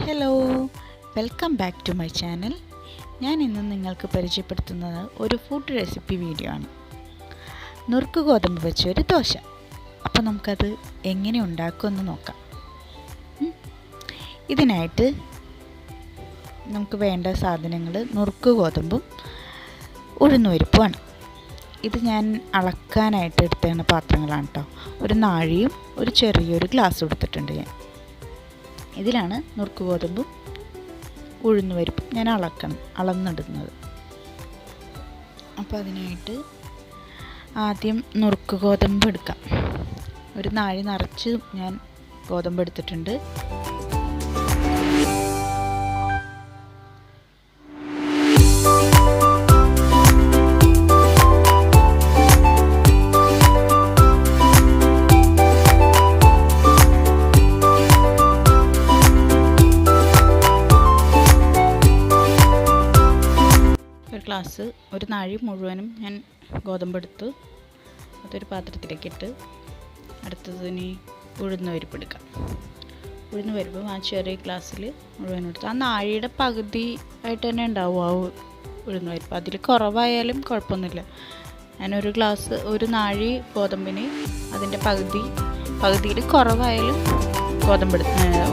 Hello, welcome back to my channel. ഞാൻ ഇന്ന് നിങ്ങൾക്ക് പരിചയപ്പെടുത്തുന്നത് ഒരു ഫുഡ് റെസിപ്പി വീഡിയോ ആണ്. നുറുക്ക് ഗോതമ്പ് വെച്ചൊരു ദോശ. അപ്പോൾ നമുക്കത് എങ്ങനെ ഉണ്ടാക്കുമെന്ന് നോക്കാം. ഇതിനായിട്ട് നമുക്ക് വേണ്ട സാധനങ്ങൾ നുറുക്ക് ഗോതമ്പും ഉഴുന്നുപരിപ്പുമാണ്. ഇത് ഞാൻ അളക്കാനായിട്ട് എടുത്തേണ്ട പാത്രങ്ങളാണ് കേട്ടോ. ഒരു നാഴിയും ഒരു ചെറിയൊരു ഗ്ലാസ് എടുത്തിട്ടുണ്ട് ഞാൻ. ഇതിലാണ് നുറുക്ക് ഗോതമ്പും ഉഴുന്നുപരിപ്പും ഞാൻ അളന്നിടുന്നത്. അപ്പോൾ അതിനായിട്ട് ആദ്യം നുറുക്ക് ഗോതമ്പ് എടുക്കാം. ഒരു നാഴി നിറച്ച് ഞാൻ ഗോതമ്പ് എടുത്തിട്ടുണ്ട്. ഗ്ലാസ് ഒരു നാഴി മുഴുവനും ഞാൻ ഗോതമ്പെടുത്ത് അതൊരു പാത്രത്തിലേക്ക് ഇട്ട് അടുത്തതിന് ഉഴുന്നുപരിപ്പ് എടുക്കാം. ഉഴുന്നുപരിപ്പ് ആ ചെറിയ ഗ്ലാസ്സിൽ മുഴുവനും എടുത്ത് ആ നാഴിയുടെ പകുതി ആയിട്ട് തന്നെ ഉണ്ടാവും ആ ഉഴുന്നുപരിപ്പ്. അതിൽ കുറവായാലും കുഴപ്പമൊന്നുമില്ല. ഞാനൊരു ഗ്ലാസ് ഒരു നാഴി ഗോതമ്പിന് അതിൻ്റെ പകുതിയിൽ കുറവായാലും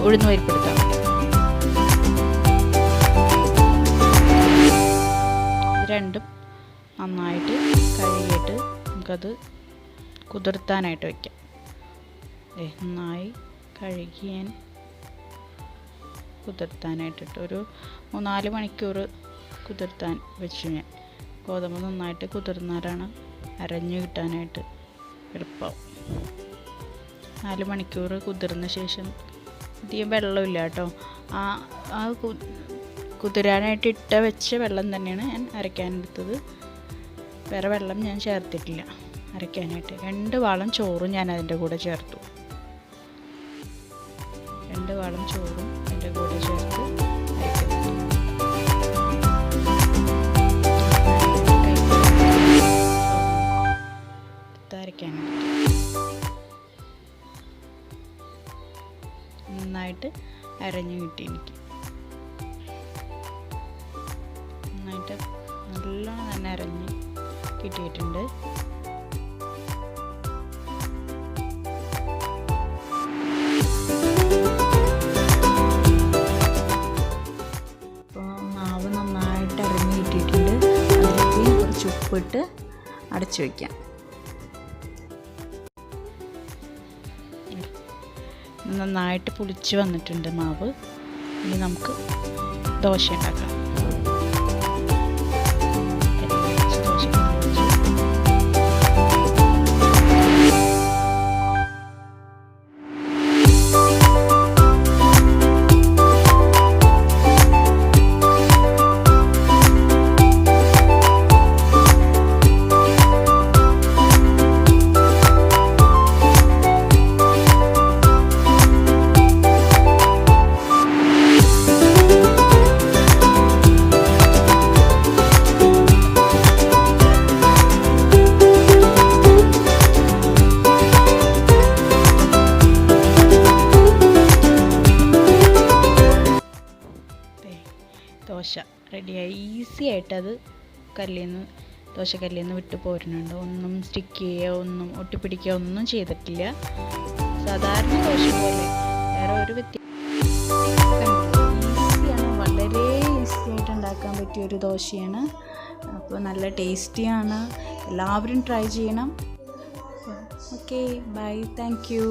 ഉഴുന്നുപരിപ്പ് എടുക്കാം. രണ്ടും നന്നായിട്ട് കഴുകിയിട്ട് നമുക്കത് കുതിർത്താനായിട്ട് വയ്ക്കാം. നന്നായി കഴുകി ഞാൻ കുതിർത്താനായിട്ടിട്ട് ഒരു 3-4 മണിക്കൂർ കുതിർത്താൻ വെച്ചു. ഞാൻ ഗോതമ്പ് നന്നായിട്ട് കുതിർന്നാലാണ് അരഞ്ഞു കിട്ടാനായിട്ട് എളുപ്പമാവും. 4 മണിക്കൂർ കുതിർന്ന ശേഷം അധികം വെള്ളമില്ല കേട്ടോ. ആ കുതിരാനായിട്ട് വെച്ച വെള്ളം തന്നെയാണ് ഞാൻ അരയ്ക്കാനെടുത്തത്. വേറെ വെള്ളം ഞാൻ ചേർത്തിട്ടില്ല അരയ്ക്കാനായിട്ട്. 2 വാളം ചോറും ഞാൻ അതിൻ്റെ കൂടെ ചേർത്തു. 2 വാളം ചോറും അതിൻ്റെ കൂടെ ചേർത്ത് അരയ്ക്കാനായിട്ട് നന്നായിട്ട് അരഞ്ഞു കിട്ടി. എനിക്ക് നന്നായിട്ട് നല്ലോണം തന്നെ അരഞ്ഞ് കിട്ടിയിട്ടുണ്ട്. അപ്പോൾ മാവ് നന്നായിട്ട് അരഞ്ഞ് കിട്ടിയിട്ടുണ്ട്. അതിലേക്ക് കുറച്ച് ഉപ്പിട്ട് അടച്ചു വയ്ക്കാം. നന്നായിട്ട് പുളിച്ച് വന്നിട്ടുണ്ട് മാവ്. ഇനി നമുക്ക് ദോശ ഉണ്ടാക്കാം. ദോശ റെഡിയായി. ഈസി ആയിട്ടത് ദോശക്കല്ലിൽ നിന്ന് വിട്ട് പോരുന്നുണ്ട്. ഒന്നും സ്റ്റിക്ക് ചെയ്യുക, ഒന്നും ഒട്ടിപ്പിടിക്കുക ഒന്നും ചെയ്തിട്ടില്ല. സാധാരണ ദോശ പോലെ വേറെ ഒരു ഈസിയാണ്. വളരെ ഈസി ആയിട്ട് ഉണ്ടാക്കാൻ പറ്റിയൊരു ദോശയാണ്. അപ്പോൾ നല്ല ടേസ്റ്റിയാണ്. എല്ലാവരും ട്രൈ ചെയ്യണം. Okay, bye, thank U.